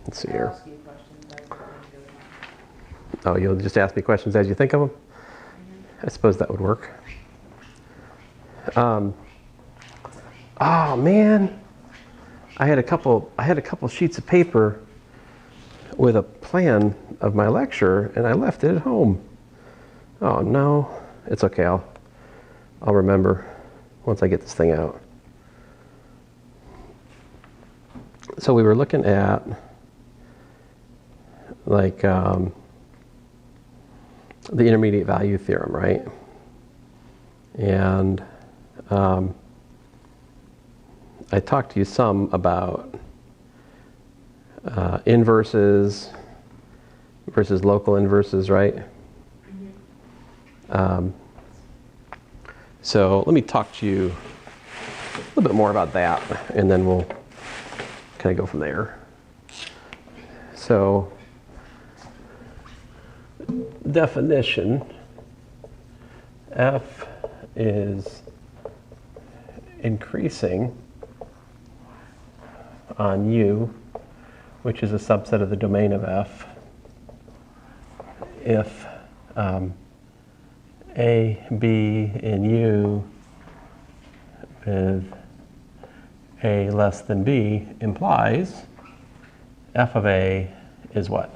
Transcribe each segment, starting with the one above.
Let's see here. I'll ask you questions as you think of them. Oh, you'll just ask me questions as you think of them? I suppose that would work. Oh man, I had a couple sheets of paper with a plan of my lecture, and I left it at home. Oh no, it's okay. I'll remember once I get this thing out. So we were looking at like the intermediate value theorem, right? And I talked to you some about inverses versus local inverses, right? So let me talk to you a little bit more about that, and then we'll kind of go from there. So, definition, f is increasing on U, which is a subset of the domain of f, if A, B in U with A less than B implies f of A is what?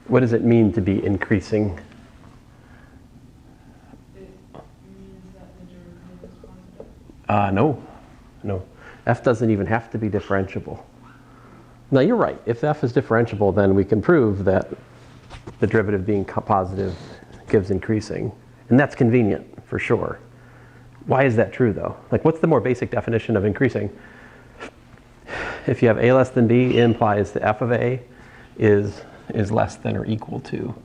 What does it mean to be increasing? It means that the derivative is positive. No. F doesn't even have to be differentiable. Now you're right. If f is differentiable, then we can prove that the derivative being positive gives increasing. And that's convenient, for sure. Why is that true, though? Like, what's the more basic definition of increasing? If you have A less than B, it implies that f of A is less than or equal to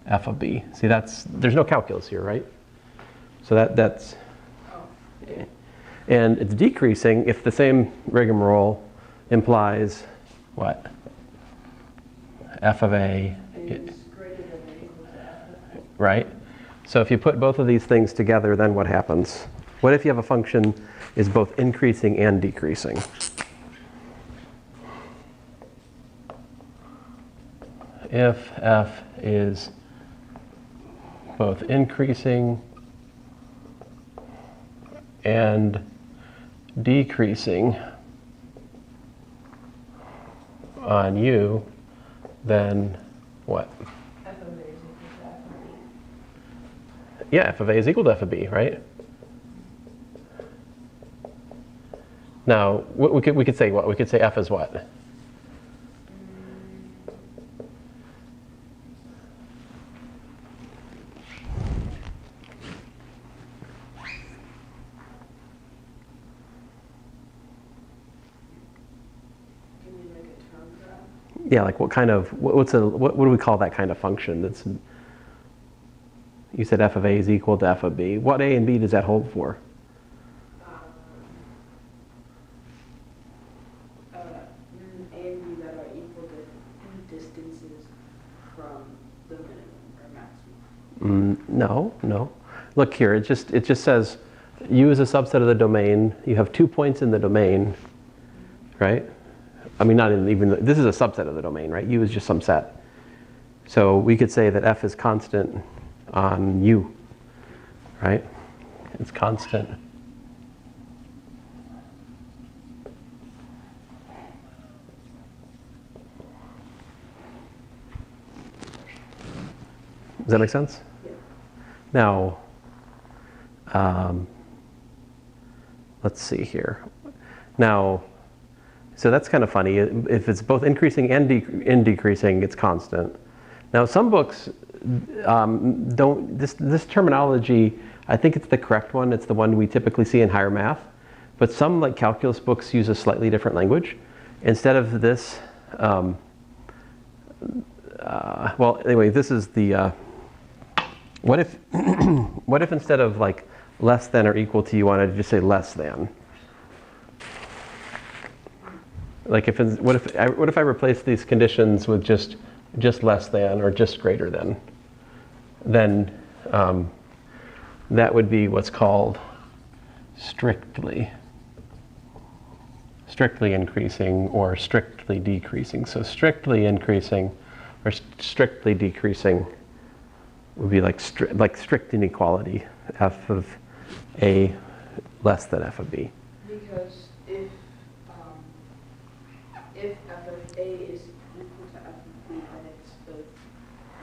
f of B. See, there's no calculus here, right? So that's... And it's decreasing if the same rigmarole implies what? F of A is greater than or equal to f of A. Right? So if you put both of these things together, then what happens? What if you have a function is both increasing and decreasing? If f is both increasing and decreasing on U, then what? F of A is equal to f of B. Yeah, f of A is equal to f of B, right? Now, we could say what? We could say f is what? Yeah, like what do we call that kind of function? That's, you said f of A is equal to f of B. What A and B does that hold for? A and B that are equal to distances from the minimum or maximum. No. Look here, it just says U is a subset of the domain. You have 2 points in the domain, right? I mean, this is a subset of the domain, right? U is just some set. So we could say that f is constant on U, right? It's constant. Does that make sense? Yeah. Now, let's see here. Now, so that's kind of funny. If it's both increasing and decreasing, it's constant. Now, some books don't, this terminology, I think it's the correct one. It's the one we typically see in higher math. But some, like calculus books, use a slightly different language. Instead of this, well, anyway, this is the, what if instead of like less than or equal to, you wanted to just say less than? Like what if I replace these conditions with just less than or just greater than? Then that would be what's called strictly increasing or strictly decreasing. So strictly increasing or strictly decreasing would be like strict inequality, f of a less than f of b. Because if f of a is equal to f of b, then it's both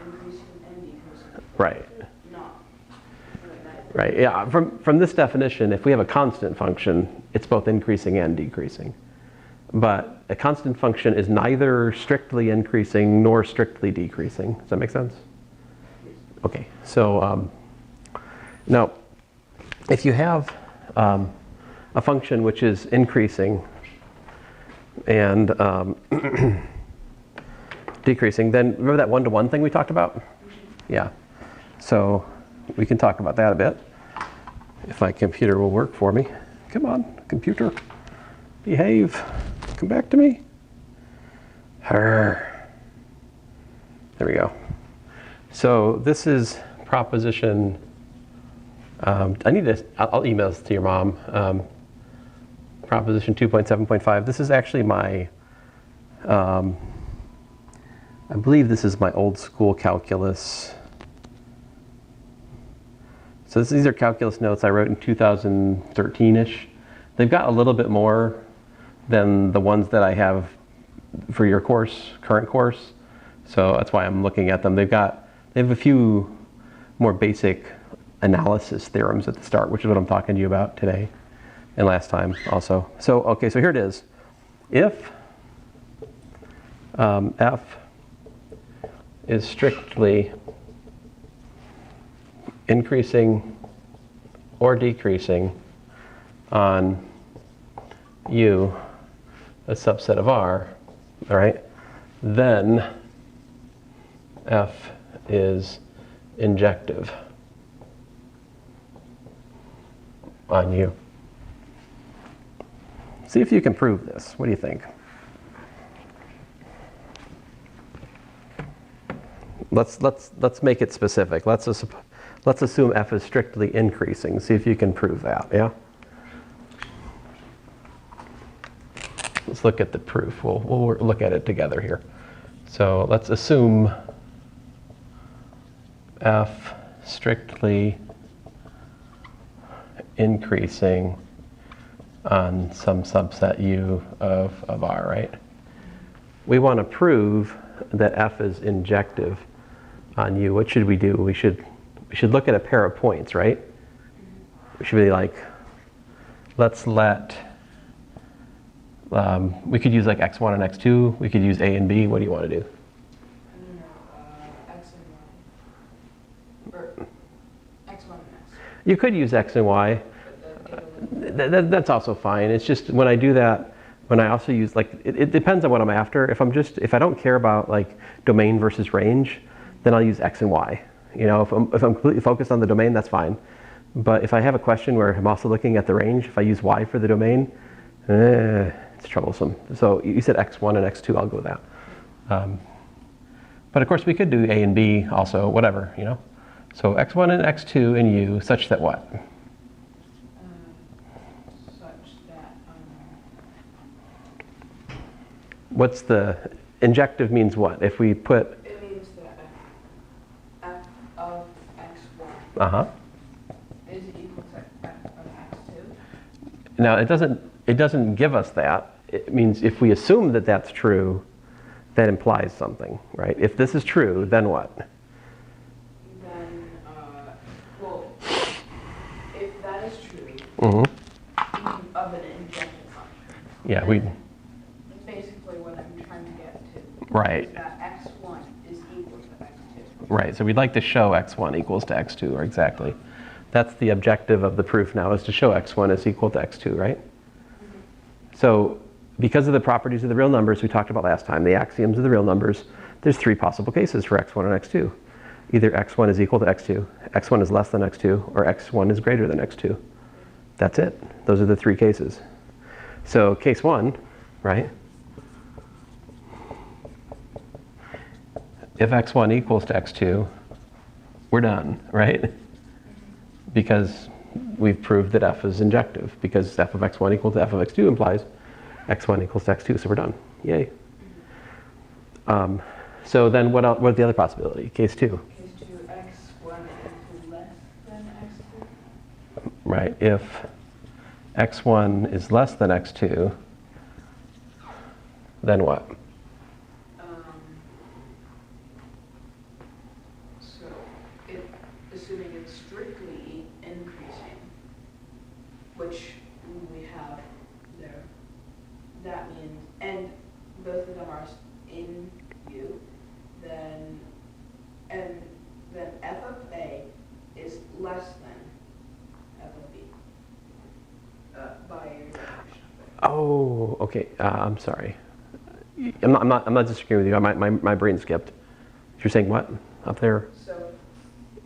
increasing and decreasing. Right. Not. Right. Yeah. From this definition, if we have a constant function, it's both increasing and decreasing. But a constant function is neither strictly increasing nor strictly decreasing. Does that make sense? Okay. So now, if you have a function which is increasing and decreasing, then remember that one-to-one thing we talked about? Yeah. So we can talk about that a bit. If my computer will work for me. Come on, computer. Behave. Come back to me. There we go. So this is proposition. I need to. I'll email this to your mom. Proposition 2.7.5. This is actually my. I believe this is my old school calculus. So these are calculus notes I wrote in 2013-ish. They've got a little bit more than the ones that I have for your course, current course. So that's why I'm looking at them. They have a few more basic analysis theorems at the start, which is what I'm talking to you about today and last time also. So, okay, so here it is. If f is strictly increasing or decreasing on U, a subset of R, all right, then F is injective on U. See if you can prove this. What do you think? Let's make it specific. Let's assume F is strictly increasing. See if you can prove that, yeah? Let's look at the proof. We'll look at it together here. So let's assume F strictly increasing on some subset U of R, right? We want to prove that F is injective on U. What should we do? We should look at a pair of points, right? We should be like, let's let, we could use like x1 and x2. We could use a and b. What do you want to do? X and y. Or x1 and x. You could use x and y. That's also fine. It's just when I do that, when I also use like, it depends on what I'm after. If I don't care about like domain versus range, then I'll use x and y. You know, if I'm completely focused on the domain, that's fine. But if I have a question where I'm also looking at the range, if I use y for the domain, it's troublesome. So you said x1 and x2, I'll go with that. But of course we could do a and b also, whatever, you know. So x1 and x2 in U such that what? Such that What's the, injective means what? If we put, it means that f of x1 is equal to f of x2. now it doesn't give us that. It means if we assume that that's true, that implies something, right? If this is true, then what? Then, well, if that is true, of an injective function. Yeah, then that's basically what I'm trying to get to. Right. Is that x1 is equal to x2. Right, so we'd like to show x1 equals to x2, or exactly. That's the objective of the proof now, is to show x1 is equal to x2, right? So because of the properties of the real numbers we talked about last time, the axioms of the real numbers, there's three possible cases for x1 and x2. Either x1 is equal to x2, x1 is less than x2, or x1 is greater than x2. That's it. Those are the three cases. So case one, right? If x1 equals to x2, we're done, right? Because we've proved that f is injective, because f of x1 equal to f of x2 implies x1 equals to x2, so we're done. Yay. So then what's the other possibility? Case 2. Case 2, x1 is less than x2. Right, if x1 is less than x2, then what? So, assuming it's strictly increasing, which we have there, that means, and both of them are in U, then f of A is less than f of B by your definition. Oh, okay. I'm sorry. I'm not disagreeing with you. My brain skipped. You're saying what up there? So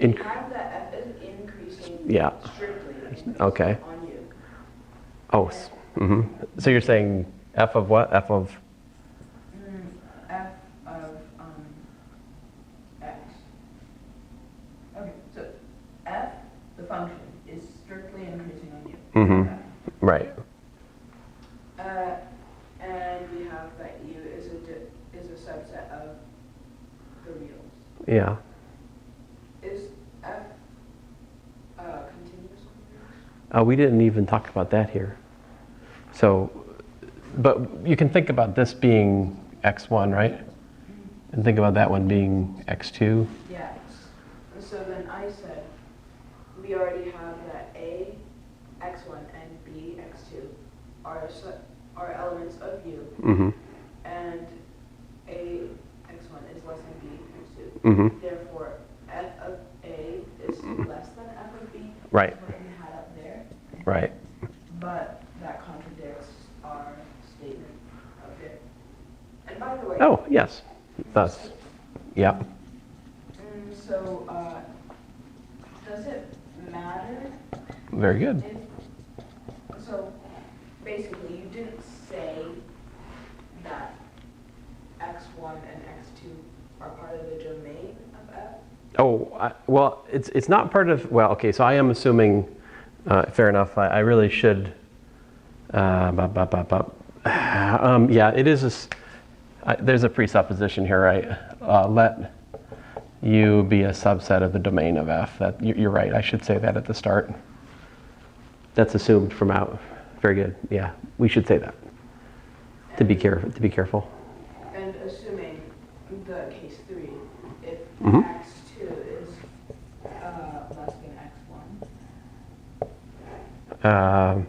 In- you have that f is increasing Yeah. strictly increasing Okay. on U. Oh, so you're saying f of what? F of F of x. Okay, so f, the function, is strictly increasing on U. right. And we have that U is a subset of the reals. Yeah. Is f continuous on reals? We didn't even talk about that here. So, but you can think about this being x1, right? And think about that one being x2. Yes. So then I said, we already have that A, x1, and B, x2 are elements of U, and A, x1 is less than B, x2. Therefore, f of A is less than f of B. Right. That's what we had up there. Right. But that contradicts our statement up there. And by the way, Oh, yes. Thus, yeah. So, does it matter Very good. so basically you didn't say that x1 and x2 are part of the domain of f? Oh, well, it's not part of, well, okay, so I am assuming, fair enough, I really should, yeah, it is, there's a presupposition here, right? Let U be a subset of the domain of f. That you're right, I should say that at the start. That's assumed from out. Very good, yeah, we should say that. To be careful. And assuming the case 3, if x2 is less than x1.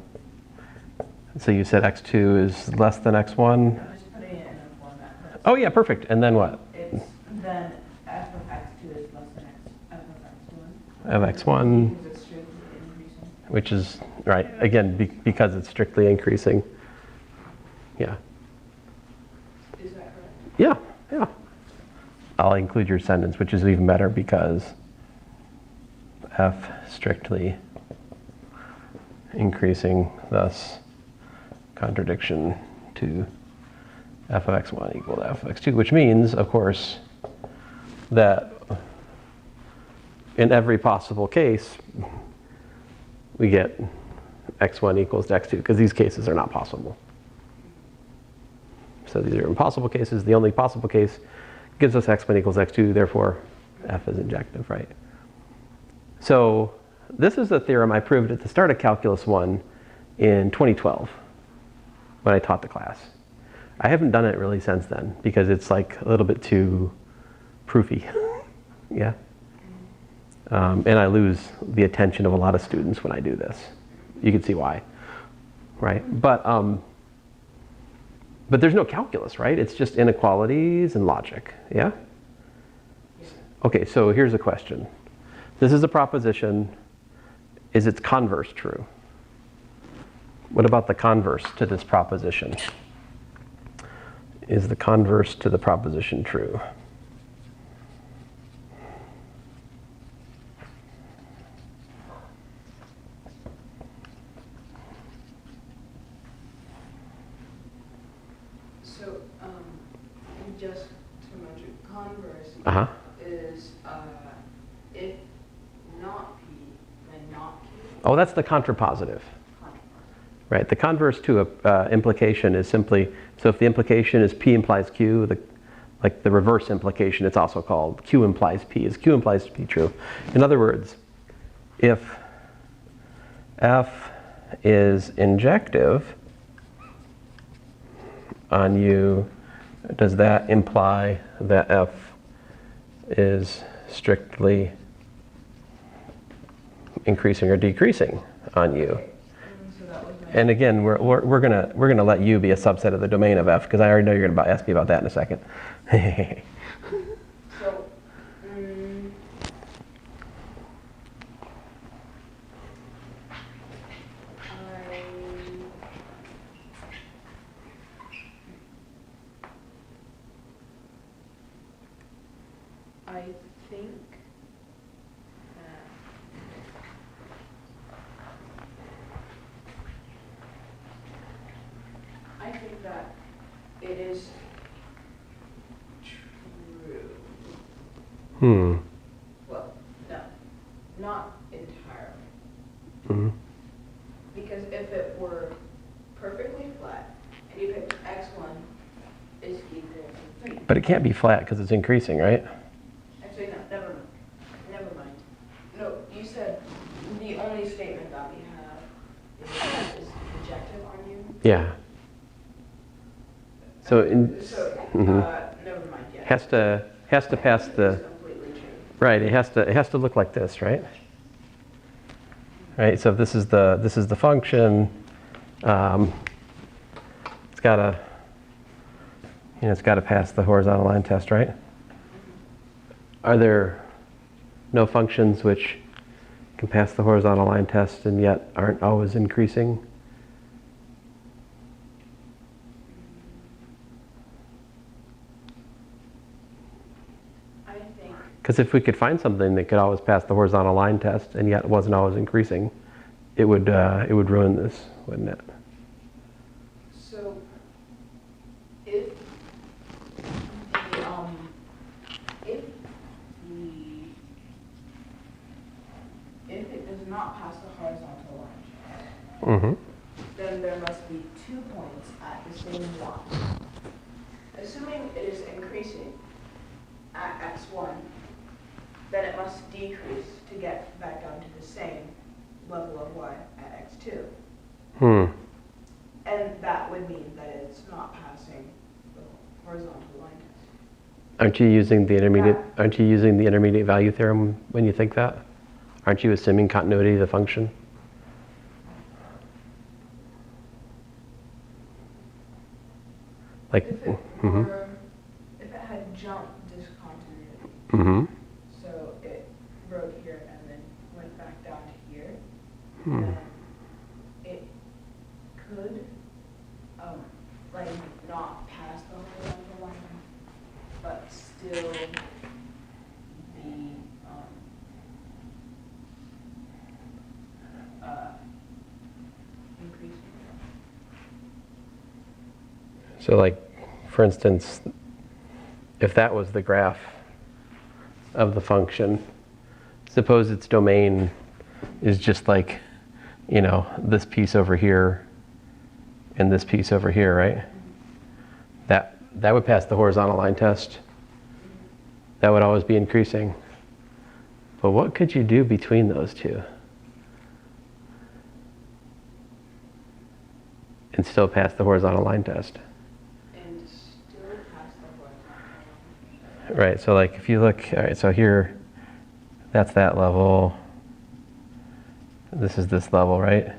So you said x2 is less than x1? I'm just putting it in a format. Oh yeah, perfect. And then what? Then f of x2 is less than f of x1. Of x1, Because it's strictly increasing. which is, right, again, because it's strictly increasing. Yeah. Is that correct? Yeah, yeah. I'll include your sentence, which is even better because f strictly increasing, thus contradiction to f of x1 equal to f of x2, which means, of course, that in every possible case, we get x1 equals to x2, because these cases are not possible. So these are impossible cases. The only possible case gives us x1 equals x2, therefore f is injective, right? So this is a theorem I proved at the start of Calculus 1 in 2012 when I taught the class. I haven't done it really since then because it's like a little bit too proofy. Yeah. And I lose the attention of a lot of students when I do this. You can see why, right? But there's no calculus, right? It's just inequalities and logic, yeah? Okay, so here's a question. This is a proposition. Is its converse true? What about the converse to this proposition? Is the converse to the proposition true? So, just to mention, converse Uh-huh. is if Oh, that's the contrapositive. Right, the converse to a implication is simply, so if the implication is P implies Q, like the reverse implication, it's also called Q implies P, is Q implies P true? In other words, if F is injective on U, does that imply that F is strictly increasing or decreasing on U? And again, we're gonna let U be a subset of the domain of F, because I already know you're gonna ask me about that in a second. So, I think that it is true. Well, no, not entirely. Because if it were perfectly flat, and you picked x1 is equal to 3. But it can't be flat because it's increasing, right? Actually, no, never mind. Never mind. No, you said the only statement that we have is projective on you. Yeah. So, never mind. Yeah. Has to pass the. It's completely true. Right. It has to look like this, right? Right. So this is the function. It's got to pass the horizontal line test, right? Are there no functions which can pass the horizontal line test and yet aren't always increasing? Because if we could find something that could always pass the horizontal line test and yet wasn't always increasing, it would ruin this, wouldn't it? So, if it does not pass the horizontal line, then there must be 2 points at the same line. Assuming it is increasing at x1, then it must decrease to get back down to the same level of y at x2. And that would mean that it's not passing the horizontal line test. Aren't you using the intermediate value theorem when you think that? Aren't you assuming continuity of the function? Like, if it had jumped discontinuity, so it broke here and then went back down to here, then it could like not pass the horizontal line, but still be increasing. So like, for instance, if that was the graph of the function, suppose its domain is just like, this piece over here and this piece over here, right? That would pass the horizontal line test. That would always be increasing. But what could you do between those two and still pass the horizontal line test? Right, so like if you look, all right, so here, that's that level. This is this level, right?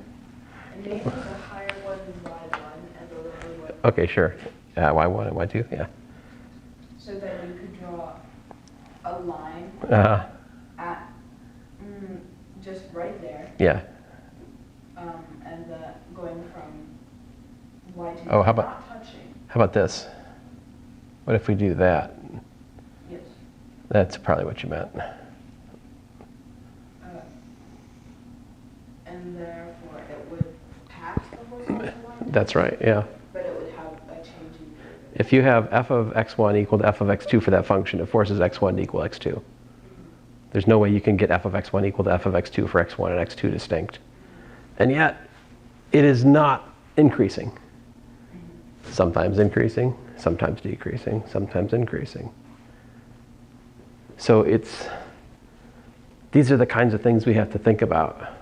And maybe the higher one is y1 and the lower one. Okay, sure. Y1 and y2, yeah. So that you could draw a line at just right there. Yeah. And going from y2 Oh, not touching. How about this? What if we do that? Yes. That's probably what you meant. And therefore it would pass the horizontal line? That's right, yeah. But it would have a change in derivative. If you have f of x1 equal to f of x2 for that function, it forces x1 to equal x2. There's no way you can get f of x1 equal to f of x2 for x1 and x2 distinct. And yet, it is not increasing. Sometimes increasing, sometimes decreasing, sometimes increasing. So these are the kinds of things we have to think about.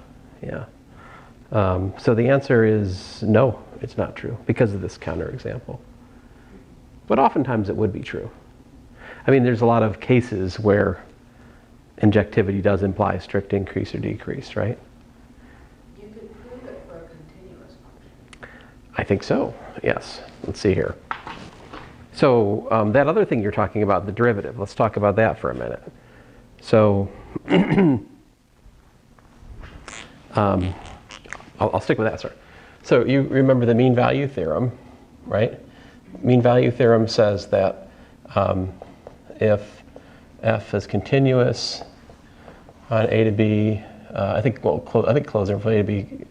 Yeah. So the answer is no, it's not true because of this counterexample. But oftentimes it would be true. I mean, there's a lot of cases where injectivity does imply strict increase or decrease, right? You could prove it for a continuous function. I think so, yes. Let's see here. So that other thing you're talking about, the derivative, let's talk about that for a minute. So I'll stick with that, sorry. So you remember the mean value theorem, right? Mean value theorem says that if f is continuous on a to b, I think closing from a to b,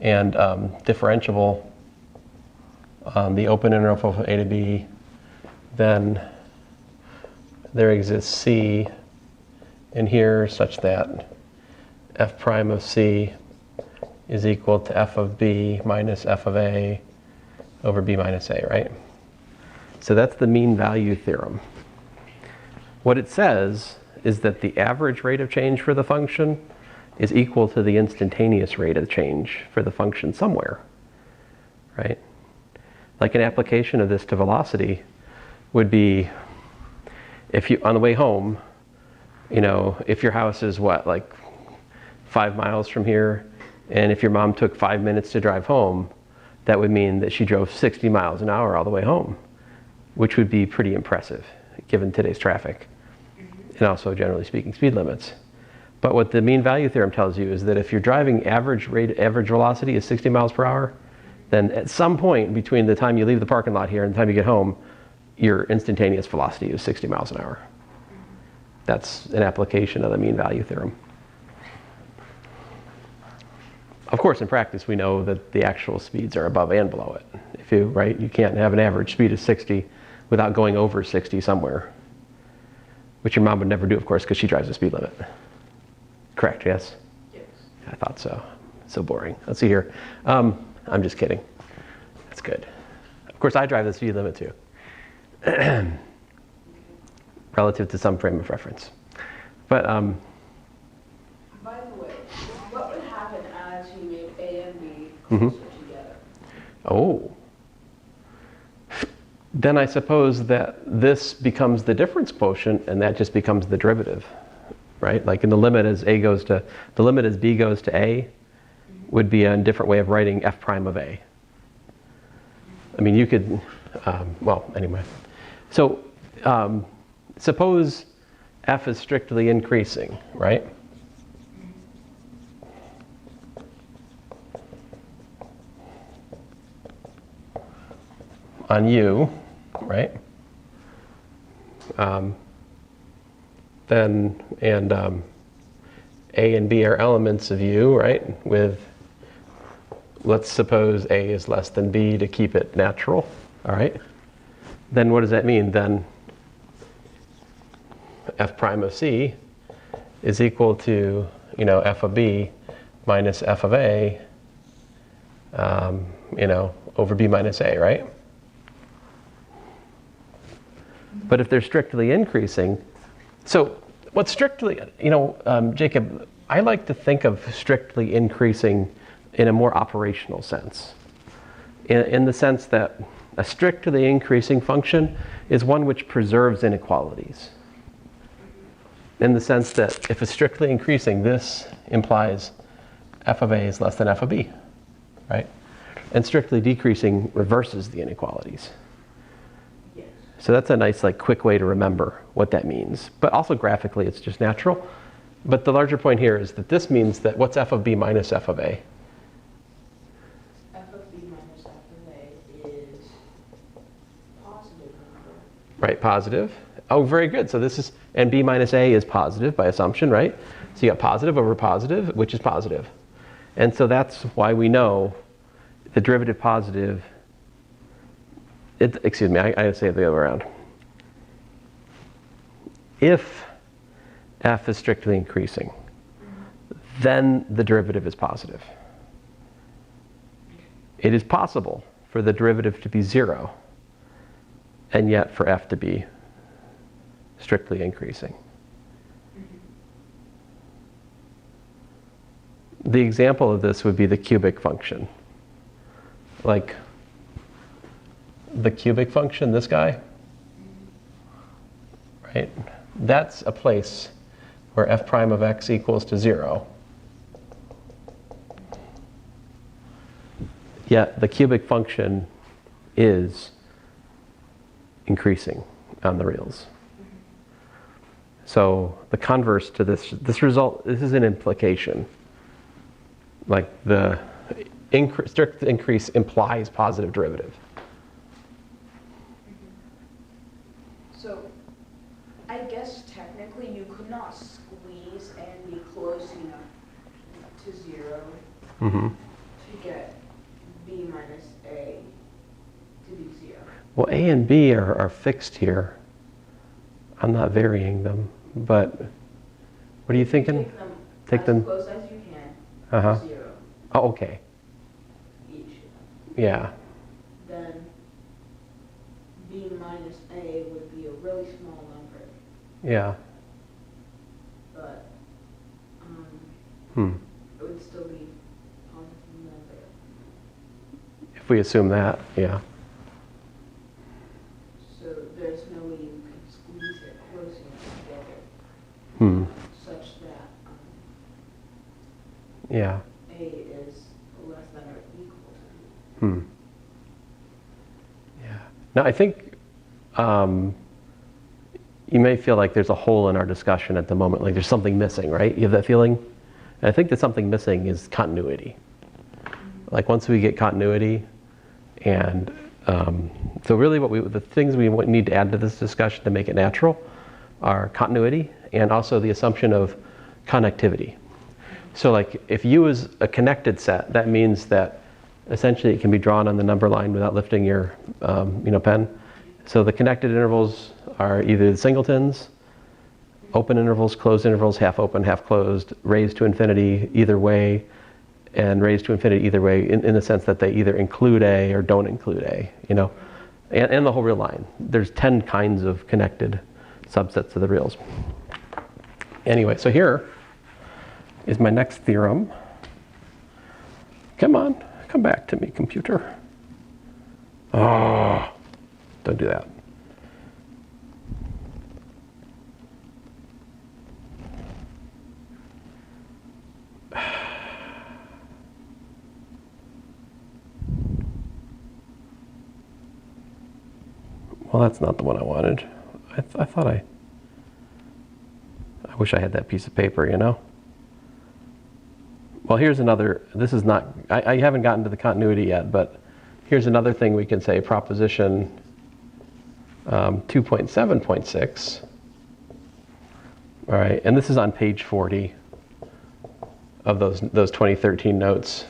and differentiable on the open interval from a to b, then there exists c in here such that f prime of c is equal to f of b minus f of a over b minus a, right? So that's the mean value theorem. What it says is that the average rate of change for the function is equal to the instantaneous rate of change for the function somewhere, right? Like an application of this to velocity would be if you, on the way home, you know, if your house is what, like 5 miles from here, and if your mom took 5 minutes to drive home, that would mean that she drove 60 miles an hour all the way home, which would be pretty impressive given today's traffic and also, generally speaking, speed limits. But what the mean value theorem tells you is that if you're driving average velocity is 60 miles per hour, then at some point between the time you leave the parking lot here and the time you get home, your instantaneous velocity is 60 miles an hour. That's an application of the mean value theorem. Of course, in practice, we know that the actual speeds are above and below it. If you, right, you can't have an average speed of 60 without going over 60 somewhere, which your mom would never do, of course, because she drives the speed limit. Correct, yes? Yes. I thought so. So boring. Let's see here. I'm just kidding. That's good. Of course, I drive the speed limit too, relative to some frame of reference. But By the way, what would happen as you made A and B closer together? oh, then I suppose that this becomes the difference quotient, and that just becomes the derivative, right? Like in the limit as b goes to a, would be a different way of writing f prime of a. I mean, you could, well, anyway. So suppose f is strictly increasing, right? On u, right? Then, and a and b are elements of u, right? With, let's suppose a is less than b to keep it natural, all right? Then what does that mean? Then f prime of c is equal to, you know, f of b minus f of a, you know, over b minus a, right? But if they're strictly increasing, so what's strictly, you know, Jacob, I like to think of strictly increasing in a more operational sense, in the sense that a strictly increasing function is one which preserves inequalities. In the sense that if it's strictly increasing, this implies f of a is less than f of b, right? And strictly decreasing reverses the inequalities. Yes. So that's a nice, like, quick way to remember what that means. But also graphically, it's just natural. But the larger point here is that this means that what's f of b minus f of a? F of b minus f of a is positive number. Right, positive. Oh, very good. So this is, and b minus a is positive by assumption, right? So you got positive over positive, which is positive. And so that's why we know the derivative positive, excuse me, I gotta say it the other way around. If f is strictly increasing, then the derivative is positive. it is possible for the derivative to be 0, and yet for f to be strictly increasing. The example of this would be the cubic function. Like the cubic function, this guy, right? That's a place where f prime of x equals to 0. Yet the cubic function is increasing on the reals. So the converse to this result, this is an implication. Like the strict increase implies positive derivative. So I guess technically you could not squeeze and be close enough to 0 to get b minus a to be 0. Well, a and b are fixed here. I'm not varying them, but what are you thinking? Take them as close as you can to 0. Oh, okay. Each. Yeah. Then b minus a would be a really small number. Yeah. But it would still be a positive number. If we assume that, yeah. So there's no way you could squeeze it close enough together such that Yeah. a is less than or equal to. Yeah. Now I think you may feel like there's a hole in our discussion at the moment, like there's something missing, right? You have that feeling? And I think that something missing is continuity. Like once we get continuity, and so really the things we need to add to this discussion to make it natural are continuity and also the assumption of connectivity. So like if U is a connected set, that means that essentially it can be drawn on the number line without lifting your pen. So the connected intervals are either the singletons, open intervals, closed intervals, half open, half closed, raised to infinity either way, and raised to infinity either way in the sense that they either include A or don't include A, and the whole real line. There's 10 kinds of connected subsets of the reals. Anyway, so here is my next theorem. Come on, come back to me, computer. Oh, don't do that. Well, that's not the one I wanted. I thought I wish I had that piece of paper, Well, here's another, this is not, I haven't gotten to the continuity yet, but here's another thing we can say, proposition 2.7.6. All right, and this is on page 40 of those 2013 notes,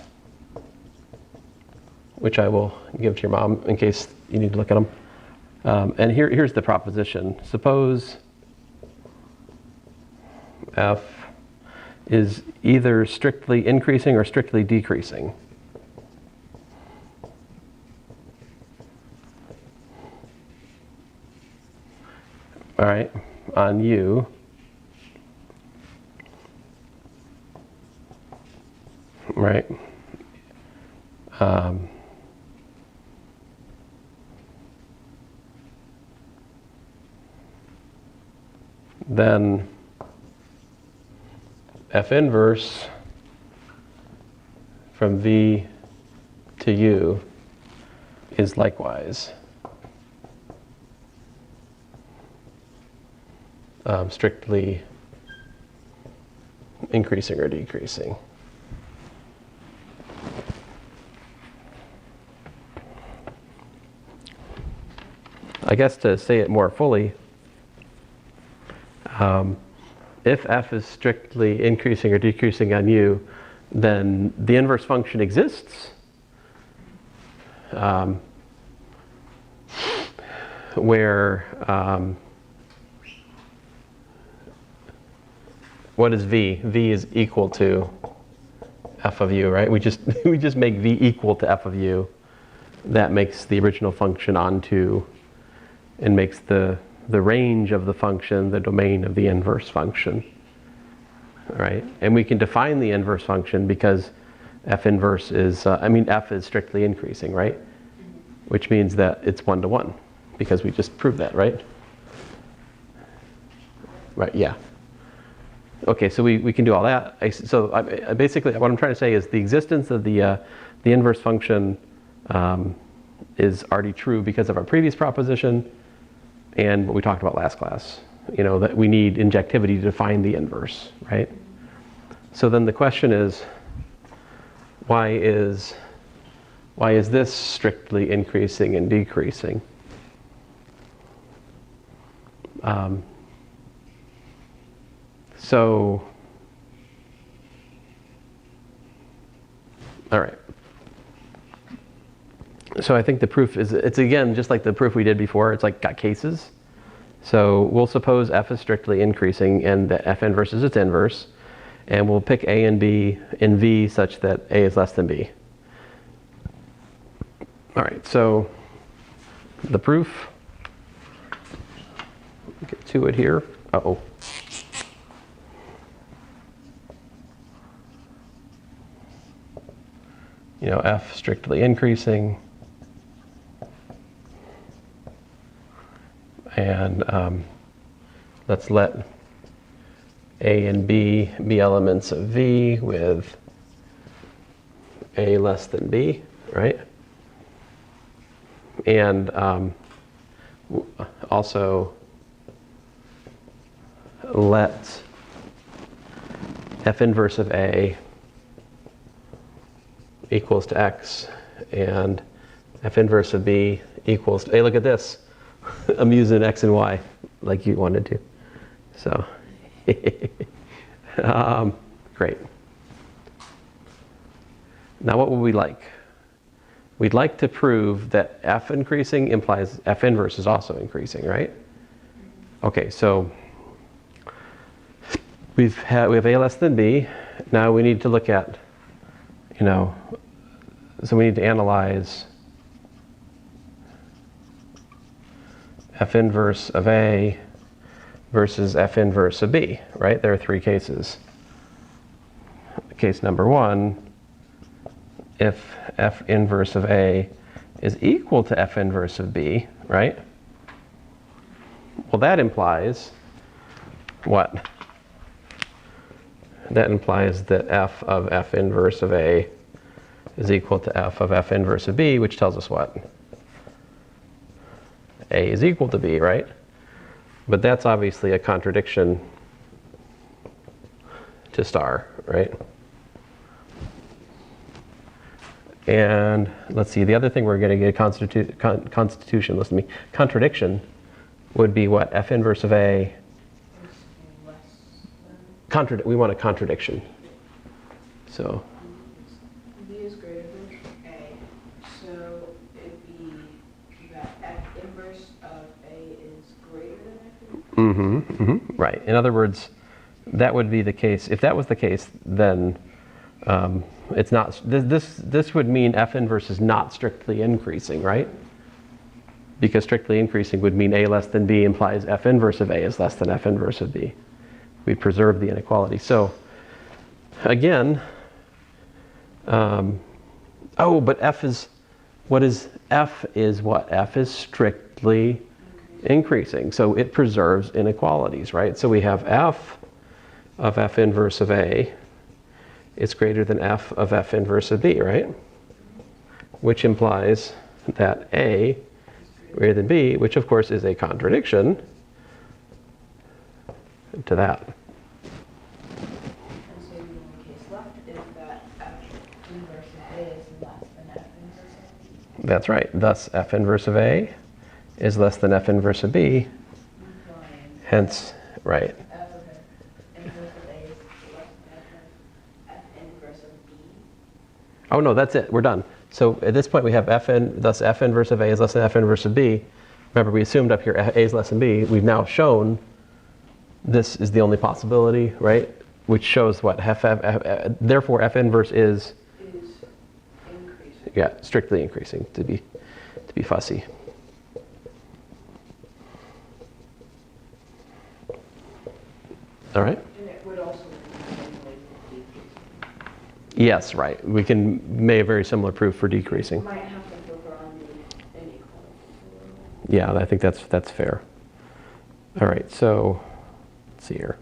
which I will give to your mom in case you need to look at them. And here's the proposition. Suppose f is either strictly increasing or strictly decreasing. All right, on U. Right. Then F inverse from V to U is likewise strictly increasing or decreasing. I guess to say it more fully, if f is strictly increasing or decreasing on U, then the inverse function exists where what is V? V is equal to f of u, right? We just we just make v equal to f of u. That makes the original function onto, and makes the range of the function the domain of the inverse function, right? And we can define the inverse function because f inverse is, f is strictly increasing, right? Which means that it's 1 to 1, because we just proved that, right? Right, yeah. Okay, so we can do all that. Basically, what I'm trying to say is the existence of the inverse function is already true because of our previous proposition and what we talked about last class. You know, that we need injectivity to define the inverse, right? So then the question is, why is this strictly increasing and decreasing? All right. So I think the proof is, it's again, just like the proof we did before, it's like got cases. So we'll suppose f is strictly increasing and that f inverse is its inverse. And we'll pick a and b in v such that a is less than b. All right, so the proof, get to it here. Uh-oh. You know, f strictly increasing. And let's let a and b be elements of v with a less than b, right? And also let f inverse of a equals to x and f inverse of b equals to, hey, look at this. I'm using x and y like you wanted to. So, great. Now what would we like? We'd like to prove that f increasing implies f inverse is also increasing, right? Okay, so we have a less than b. Now we need to look at, you know, so we need to analyze f inverse of a versus f inverse of b, right? There are three cases. Case number one, if f inverse of a is equal to f inverse of b, right? Well, that implies what? That implies that f of f inverse of a is equal to f of f inverse of b, which tells us what? A is equal to b, right? But that's obviously a contradiction to star, right? And let's see, the other thing we're going to get constitution, listen to me, contradiction would be what? F inverse of a, we want a contradiction. So b is greater than a, so it'd be that f inverse of a is greater than f. Right. In other words, that would be the case. If that was the case, then it's not. This would mean f inverse is not strictly increasing, right? Because strictly increasing would mean a less than b implies f inverse of a is less than f inverse of b. We preserve the inequality. So again, but f is, what is f is what? F is strictly increasing. So it preserves inequalities, right? So we have f of f inverse of a is greater than f of f inverse of b, right? Which implies that a greater than b, which of course is a contradiction to that. And so the only case left is that f inverse of a is less than f inverse of b. That's right. Thus f inverse of a is less than f inverse of b. Hence, right. F of inverse of a is less than f inverse of b. Oh no, that's it. We're done. So at this point we have thus f inverse of a is less than f inverse of b. Remember, we assumed up here a is less than b. We've now shown this is the only possibility, right? which shows what therefore f inverse is increasing. strictly increasing, to be fussy. All right. And it would also be the same way with decreasing. Yes, right. We can make a very similar proof for decreasing. Might have to focus on the inequality. Yeah, I think that's fair. All right, so let's see here.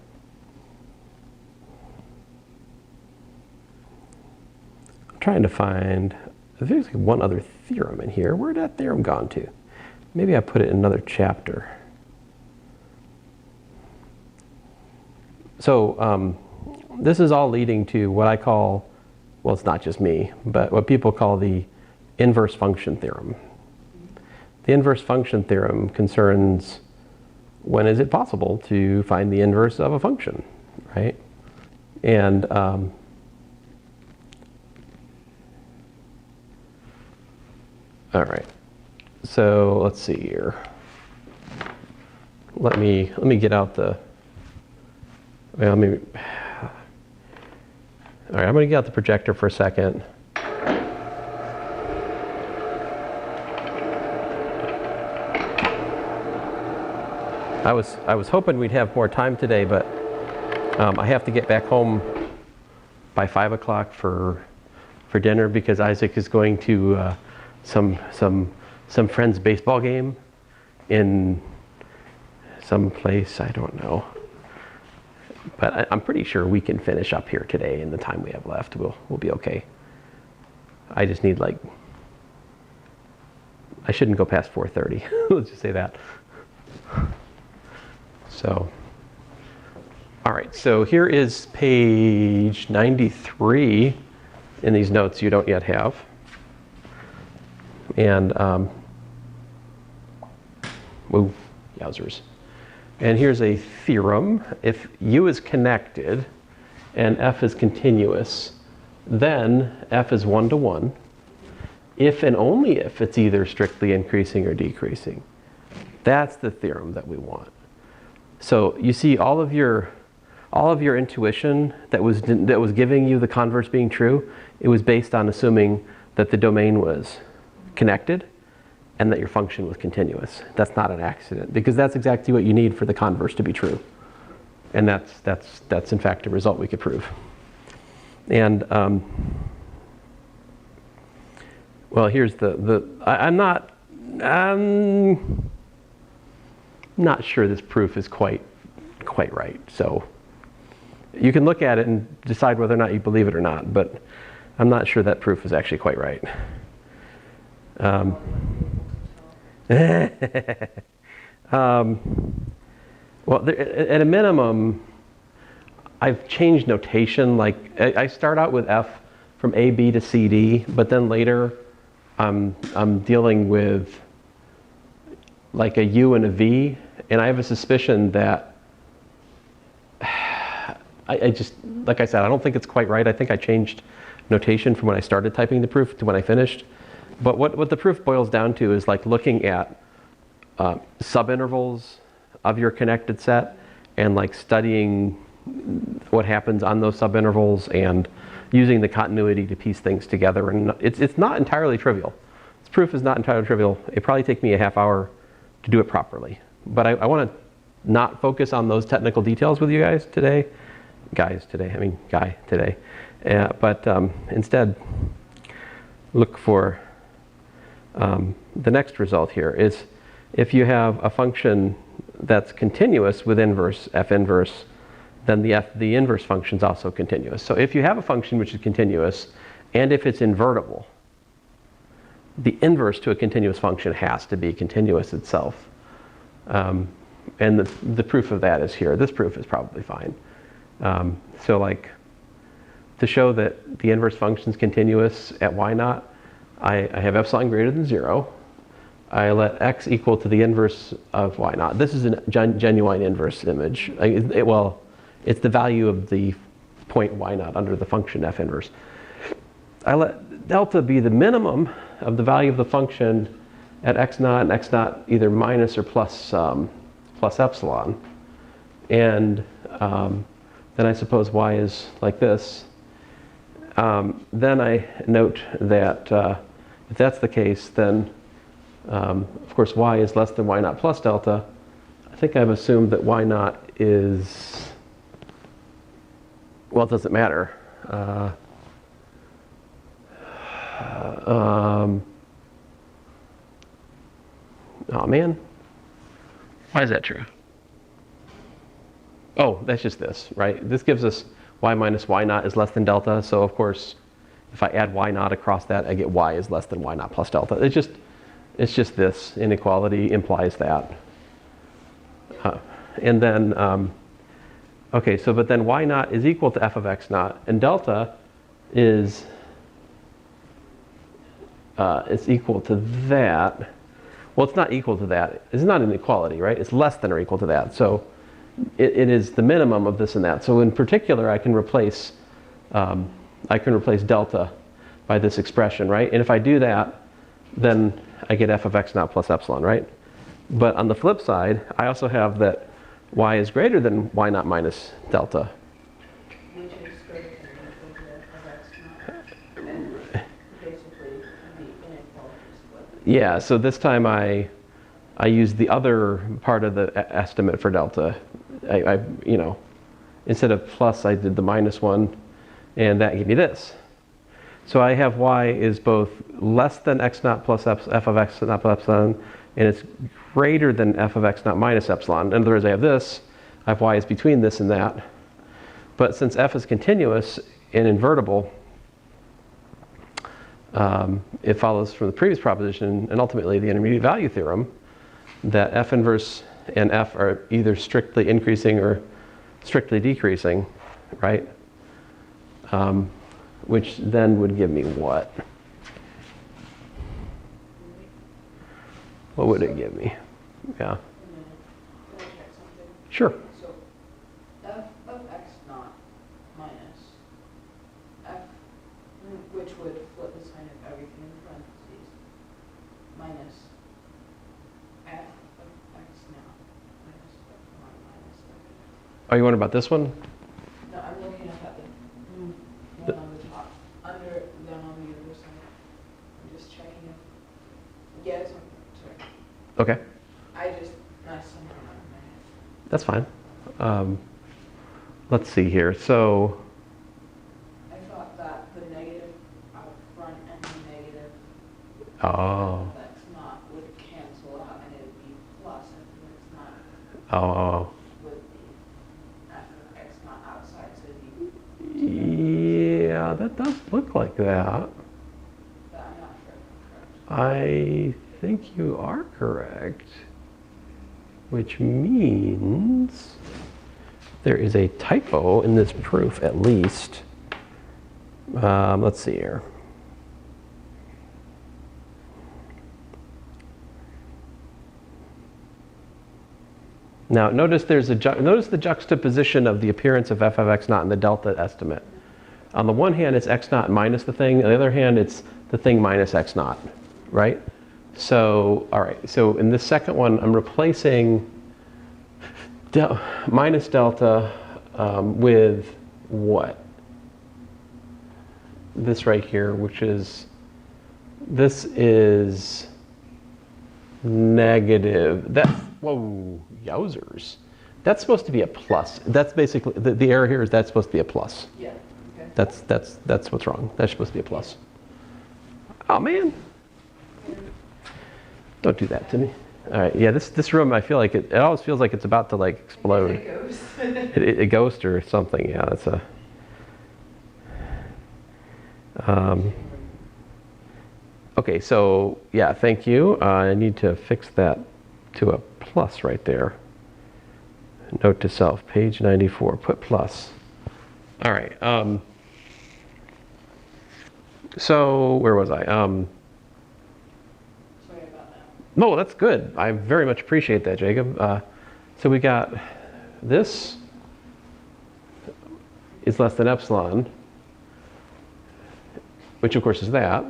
I'm trying to find, there's like one other theorem in here. Where'd that theorem gone to? Maybe I put it in another chapter. So this is all leading to what I call, well, it's not just me, but what people call the inverse function theorem. The inverse function theorem concerns when is it possible to find the inverse of a function, right? And all right, so let's see here. Let me get out the. Well, all right, I'm going to get out the projector for a second. I was hoping we'd have more time today, but I have to get back home by 5 o'clock for dinner because Isaac is going to some friend's baseball game in some place, I don't know. But I'm pretty sure we can finish up here today in the time we have left. We'll be okay. I just need I shouldn't go past 4:30. Let's just say that. So, all right. So here is page 93 in these notes you don't yet have. And, whoa, yowzers. And here's a theorem. If U is connected and F is continuous, then F is 1 to 1. If and only if it's either strictly increasing or decreasing. That's the theorem that we want. So you see all of your intuition that was giving you the converse being true, it was based on assuming that the domain was connected and that your function was continuous. That's not an accident, because that's exactly what you need for the converse to be true. And that's in fact a result we could prove. And well, here's I'm not sure this proof is quite right. So you can look at it and decide whether or not you believe it or not, but I'm not sure that proof is actually quite right. Well, at a minimum, I've changed notation. Like I start out with F from A, B to C, D, but then later I'm dealing with like a U and a V, and I have a suspicion that I just, like I said, I don't think it's quite right. I think I changed notation from when I started typing the proof to when I finished. But what the proof boils down to is like looking at subintervals of your connected set and like studying what happens on those subintervals and using the continuity to piece things together. And it's not entirely trivial. This proof is not entirely trivial. It probably take me a half hour to do it properly. But I want to not focus on those technical details with you guys today. Guy today. But instead, look for the next result here is if you have a function that's continuous with inverse, f inverse, then the inverse function is also continuous. So if you have a function which is continuous, and if it's invertible, the inverse to a continuous function has to be continuous itself. And the proof of that is here. This proof is probably fine. So like, to show that the inverse function is continuous at y naught, I have epsilon greater than 0. I let x equal to the inverse of y naught. This is a genuine inverse image. It's the value of the point y naught under the function f inverse. I let delta be the minimum of the value of the function at x naught and x naught either minus or plus epsilon. And then I suppose y is like this. Then I note that if that's the case, then of course y is less than y naught plus delta. I think I've assumed that y naught is, well, it doesn't matter. Oh man, why is that true? Oh, that's just this, right? This gives us y minus y naught is less than delta. So of course, if I add y naught across that, I get y is less than y naught plus delta. It's just this inequality implies that. And then, okay, so but then y naught is equal to f of x naught, and delta is equal to that. Well, it's not equal to that. It's not an equality, right? It's less than or equal to that. So it is the minimum of this and that. So in particular, I can replace delta by this expression, right? And if I do that, then I get f of x naught plus epsilon, right? But on the flip side, I also have that y is greater than y naught minus delta. Which is greater than or equal to f of x naught. And basically the inequality split. Yeah, so this time I use the other part of the estimate for delta. I instead of plus, I did the minus one, and that gave me this. So I have y is both less than x naught plus f of x naught plus epsilon, and it's greater than f of x naught minus epsilon. In other words, I have this. I have y is between this and that. But since f is continuous and invertible, it follows from the previous proposition and ultimately the intermediate value theorem that f inverse and f are either strictly increasing or strictly decreasing, right? Which then would give me what? What would it give me? Yeah. Can I check something? Sure. So f of x naught minus f, which would flip the sign of everything in parentheses, minus f of x naught minus f naught minus f. Oh, you wonder about this one? No, I'm looking at the one on the top, under, then on the other side. I'm just checking it. Yeah, it's on, sorry. Okay, I just messed something up in my head. that's fine. Let's see here. So, I thought that the negative out front and the negative oh, that's not would cancel out and it would be plus, and it's not oh, would be f of x not outside, so it'd be yeah, that does look like that. but I'm not sure if I'm correct. I think you are correct, which means there is a typo in this proof at least. Let's see here. Now notice notice the juxtaposition of the appearance of f of x naught and the delta estimate. On the one hand, it's x naught minus the thing. On the other hand, it's the thing minus x naught, right? So, all right. So in this second one, I'm replacing minus delta with what? This right here, which is, this is negative. That, whoa, yowzers. That's supposed to be a plus. That's basically, the error here is that's supposed to be a plus. Yeah. Okay. That's what's wrong. That's supposed to be a plus. Oh man. Don't do that to me. All right, yeah, this room, I feel like it always feels like it's about to like explode. It goes. A ghost or something, yeah, that's a... okay, so, yeah, thank you. I need to fix that to a plus right there. Note to self, page 94, put plus. All right, so where was I? Sorry about that. No, that's good. I very much appreciate that, Jacob. So we got this is less than epsilon, which of course is that.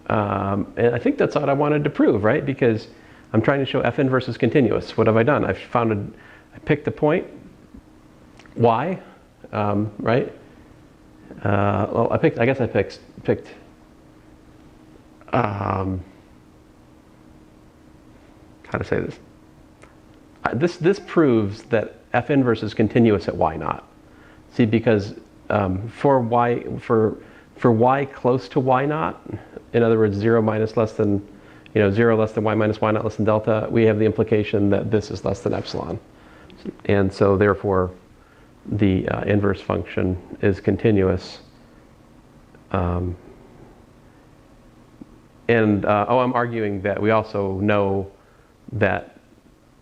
And I think that's what I wanted to prove, right? Because I'm trying to show f inverse is continuous. What have I done? I picked a point y, right? Well, I guess I picked how to say this. This proves that f inverse is continuous at y naught. See, because for y close to y naught, in other words, 0 minus less than, 0 less than y minus y naught less than delta, we have the implication that this is less than epsilon. And so therefore, the inverse function is continuous. I'm arguing that we also know that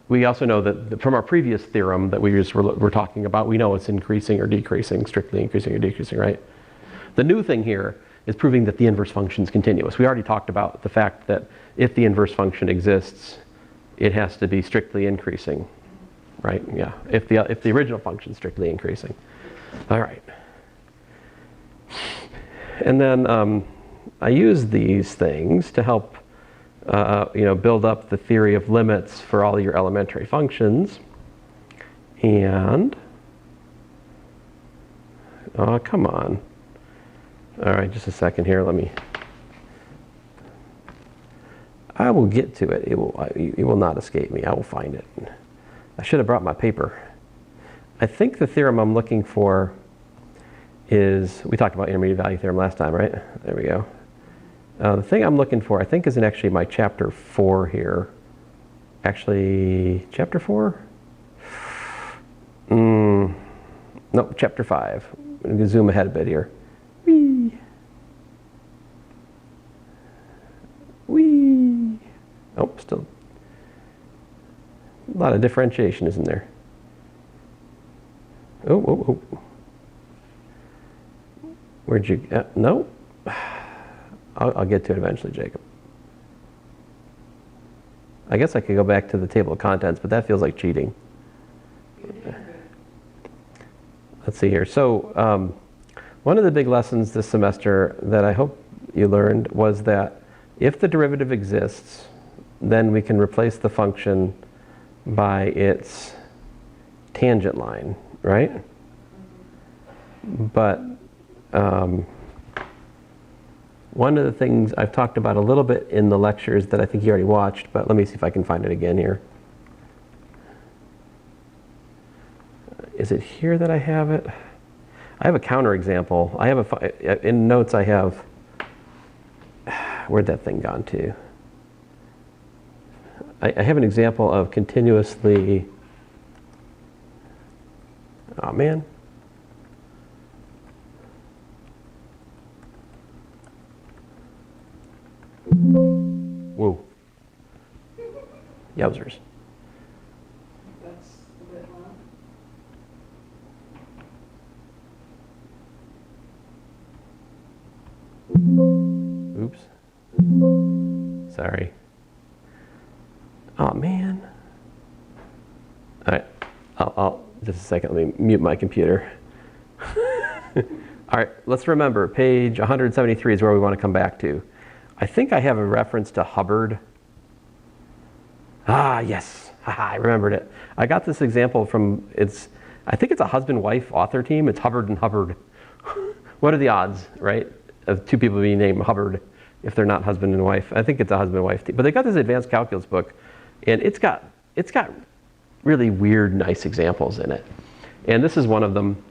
from our previous theorem that we just were talking about, we know it's increasing or decreasing, strictly increasing or decreasing, right? The new thing here is proving that the inverse function is continuous. We already talked about the fact that if the inverse function exists, it has to be strictly increasing, right? Yeah, if the original function is strictly increasing. All right. And then I use these things to help build up the theory of limits for all your elementary functions. And, oh, come on. All right, just a second here. I will get to it. It will not escape me. I will find it. I should have brought my paper. I think the theorem I'm looking for is, we talked about intermediate value theorem last time, right? There we go. The thing I'm looking for, I think, is in actually my chapter 4 here. Actually, chapter 4? No, chapter 5. I'm going to zoom ahead a bit here. Whee! Whee! Oh, still. A lot of differentiation, isn't there? Oh. Where'd you, no. I'll get to it eventually, Jacob. I guess I could go back to the table of contents, but that feels like cheating. Let's see here. So one of the big lessons this semester that I hope you learned was that if the derivative exists, then we can replace the function by its tangent line, right? But one of the things I've talked about a little bit in the lectures that I think you already watched, but let me see if I can find it again here. Is it here that I have it? I have a counterexample. I have in notes I have, where'd that thing gone to? I have an example of continuously, oh man. Whoa. Yowzers. That's a bit long. Oops. Sorry. Oh man. All right. I'll just a second. Let me mute my computer. All right. Let's remember page 173 is where we want to come back to. I think I have a reference to Hubbard. Ah, yes. I remembered it. I got this example from, I think it's a husband-wife author team. It's Hubbard and Hubbard. What are the odds, right, of two people being named Hubbard if they're not husband and wife? I think it's a husband-wife team. But they got this advanced calculus book, and it's got really weird, nice examples in it. And this is one of them.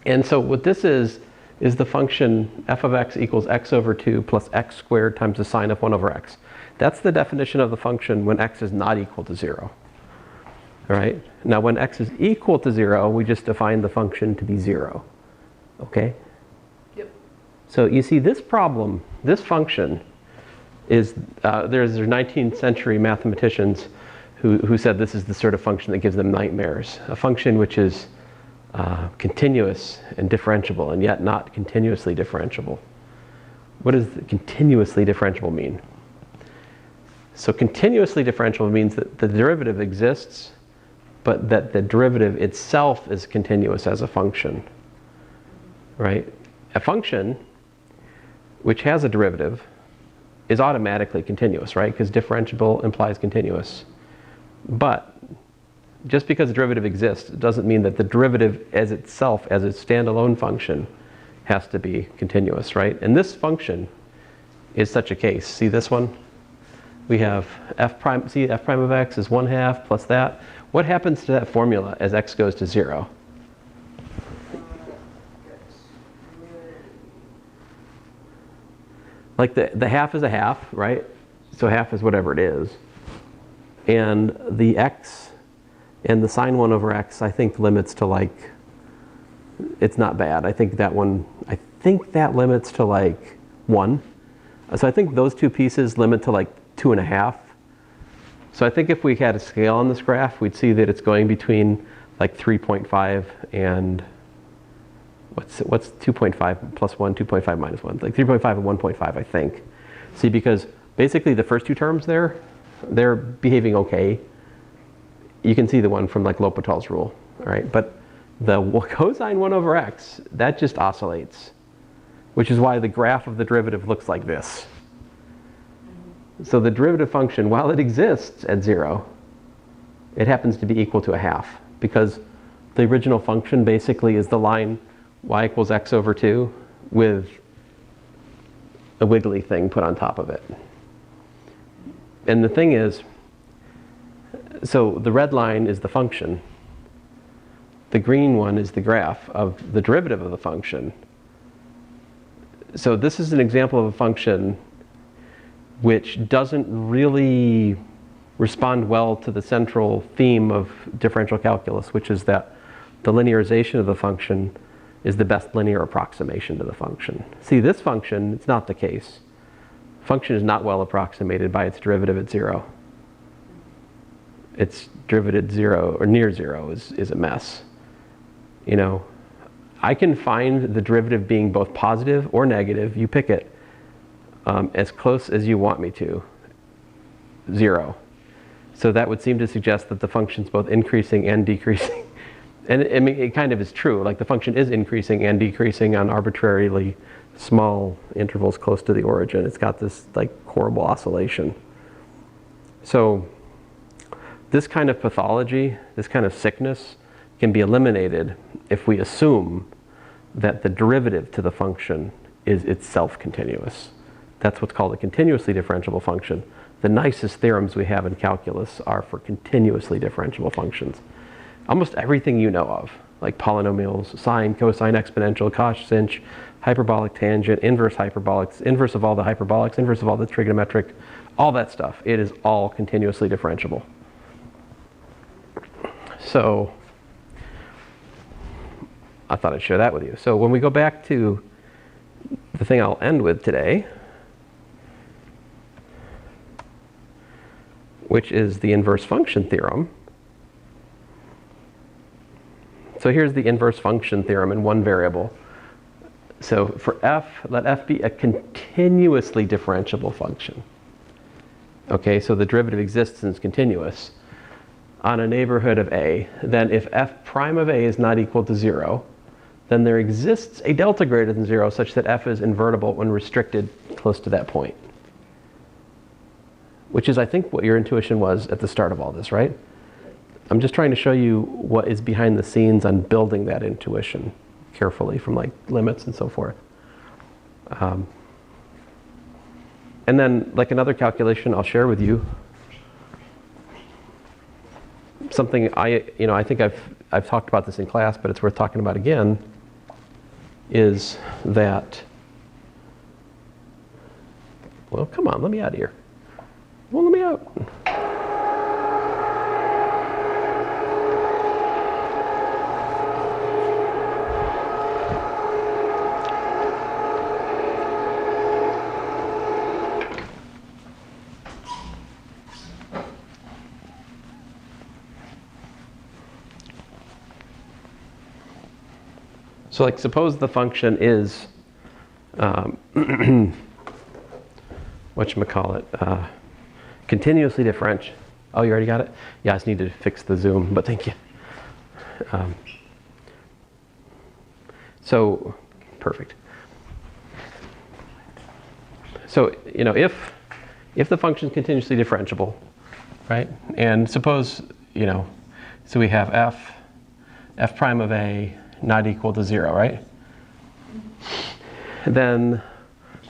And so what this is the function f of x equals x over 2 plus x squared times the sine of 1 over x. That's the definition of the function when x is not equal to 0. All right? Now when x is equal to 0, we just define the function to be 0. Okay? Yep. So you see this problem, this function, is there's 19th century mathematicians who said this is the sort of function that gives them nightmares. A function which is continuous and differentiable, and yet not continuously differentiable. What does continuously differentiable mean? So continuously differentiable means that the derivative exists, but that the derivative itself is continuous as a function, right? A function which has a derivative is automatically continuous, right? Because differentiable implies continuous. But just because a derivative exists doesn't mean that the derivative as itself, as a standalone function, has to be continuous, right? And this function is such a case. See this one? We have f prime, see f prime of x is 1/2 plus that. What happens to that formula as x goes to 0? Like the half is a half, right? So half is whatever it is. And the x and the sine 1 over x, I think limits to like, it's not bad. I think that limits to like 1. So I think those two pieces limit to like 2.5. So I think if we had a scale on this graph, we'd see that it's going between like 3.5 and what's 2.5 plus 1, 2.5 minus 1, like 3.5 and 1.5, I think. See, because basically the first two terms there, they're behaving okay. You can see the one from like L'Hopital's rule, all right? But the cosine 1 over x, that just oscillates, which is why the graph of the derivative looks like this. So the derivative function, while it exists at 0, it happens to be equal to a half, because the original function basically is the line y equals x over 2 with a wiggly thing put on top of it. And the thing is, so the red line is the function. The green one is the graph of the derivative of the function. So this is an example of a function which doesn't really respond well to the central theme of differential calculus, which is that the linearization of the function is the best linear approximation to the function. See, this function, it's not the case. Function is not well approximated by its derivative at 0. Its derivative at 0 or near 0 is a mess. You know, I can find the derivative being both positive or negative, you pick it, as close as you want me to, 0. So that would seem to suggest that the function's both increasing and decreasing. And I mean, it kind of is true. Like the function is increasing and decreasing on arbitrarily small intervals close to the origin. It's got this like horrible oscillation. So this kind of pathology, this kind of sickness can be eliminated if we assume that the derivative to the function is itself continuous. That's what's called a continuously differentiable function. The nicest theorems we have in calculus are for continuously differentiable functions. Almost everything you know of, like polynomials, sine, cosine, exponential, cosh, sinh, hyperbolic tangent, inverse hyperbolics, inverse of all the hyperbolics, inverse of all the trigonometric, all that stuff, it is all continuously differentiable. So I thought I'd share that with you. So when we go back to the thing I'll end with today, which is the inverse function theorem. So here's the inverse function theorem in one variable. So for f, let f be a continuously differentiable function. Okay, so the derivative exists and is continuous on a neighborhood of a. Then if f prime of a is not equal to 0, then there exists a delta greater than 0 such that f is invertible when restricted close to that point. Which is, I think, what your intuition was at the start of all this, right? I'm just trying to show you what is behind the scenes on building that intuition carefully from like limits and so forth. And then like another calculation I'll share with you. Something I think I've talked about this in class, but it's worth talking about again, is that, well, come on, let me out of here. Well, let me out. So like suppose the function is, whatchamacallit, continuously differentiable. Oh, you already got it? Yeah, I just need to fix the zoom, but thank you. So, perfect. So, you know, if the function is continuously differentiable, right? And suppose, you know, So we have f prime of a not equal to 0, right? Then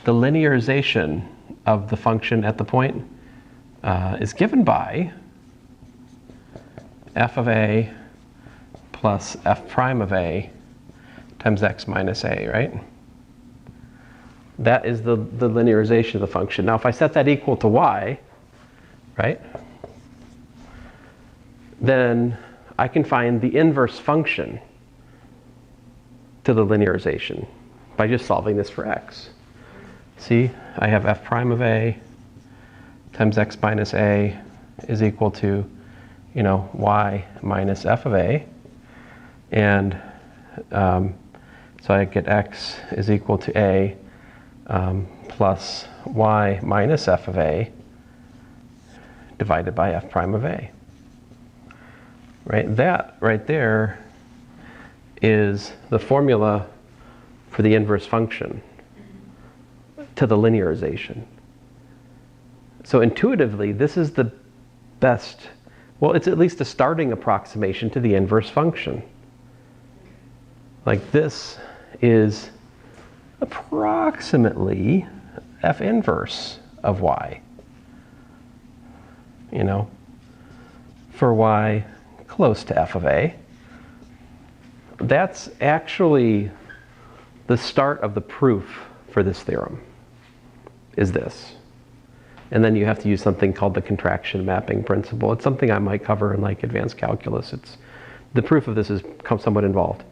the linearization of the function at the point is given by f of a plus f prime of a times x minus a, right? That is the linearization of the function. Now if I set that equal to y, right, then I can find the inverse function to the linearization by just solving this for x. See, I have f prime of a times x minus a is equal to, y minus f of a. And so I get x is equal to a plus y minus f of a divided by f prime of a. Right? That right there is the formula for the inverse function to the linearization. So intuitively, this is the best, well, it's at least a starting approximation to the inverse function. Like this is approximately f inverse of y, for y close to f of a. That's actually the start of the proof for this theorem, is this. And then you have to use something called the contraction mapping principle. It's something I might cover in like advanced calculus. The proof of this is somewhat involved.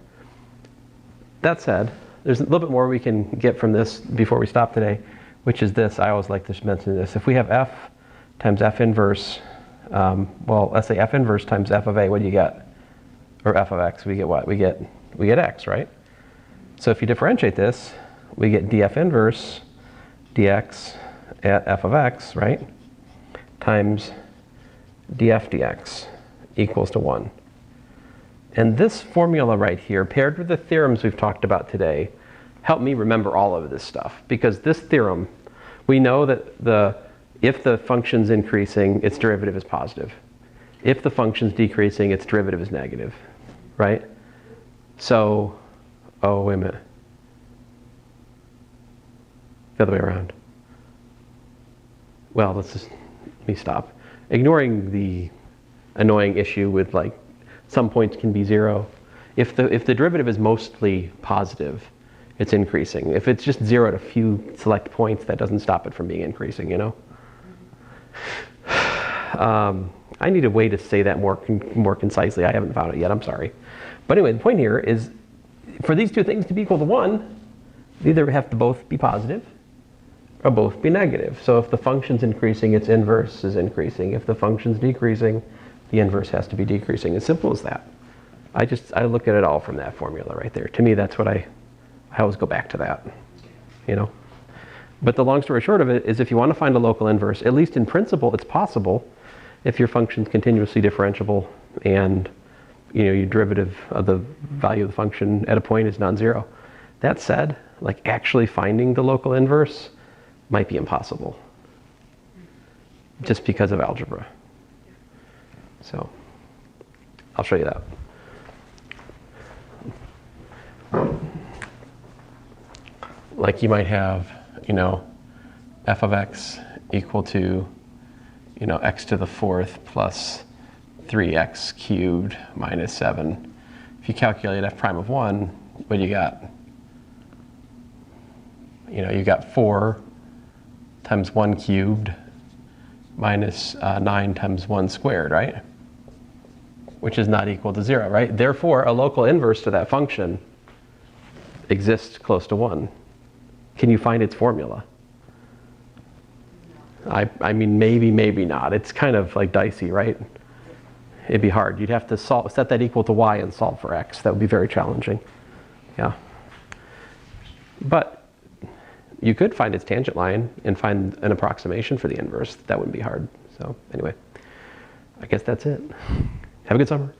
That said, there's a little bit more we can get from this before we stop today, which is this. I always like to mention this. If we have f times f inverse, let's say f inverse times f of a, what do you get? Or f of x, we get what? We get x, right? So if you differentiate this, we get df inverse dx at f of x, right? Times df dx equals to 1. And this formula right here, paired with the theorems we've talked about today, help me remember all of this stuff. Because this theorem, we know that if the function's increasing, its derivative is positive. If the function's decreasing, its derivative is negative, right? So, oh, wait a minute. The other way around. Well, let me stop. Ignoring the annoying issue with like some points can be 0. If the derivative is mostly positive, it's increasing. If it's just 0 at a few select points, that doesn't stop it from being increasing, I need a way to say that more concisely. I haven't found it yet. I'm sorry. But anyway, the point here is for these two things to be equal to 1, they either have to both be positive or both be negative. So if the function's increasing, its inverse is increasing. If the function's decreasing, the inverse has to be decreasing. As simple as that. I look at it all from that formula right there. To me, that's what I always go back to that, But the long story short of it is if you want to find a local inverse, at least in principle, it's possible if your function's continuously differentiable and your derivative of the value of the function at a point is non-zero. That said, like actually finding the local inverse might be impossible just because of algebra. So I'll show you that. Like you might have, f of x equal to, x to the 4th plus 3x cubed minus 7. If you calculate f prime of 1, what do you got? You got 4 times 1 cubed minus 9 times 1 squared, right? Which is not equal to 0, right? Therefore, a local inverse to that function exists close to 1. Can you find its formula? I mean, maybe not. It's kind of like dicey, right? It'd be hard. You'd have to set that equal to y and solve for x. That would be very challenging. Yeah. But you could find its tangent line and find an approximation for the inverse. That wouldn't be hard. So anyway, I guess that's it. Have a good summer.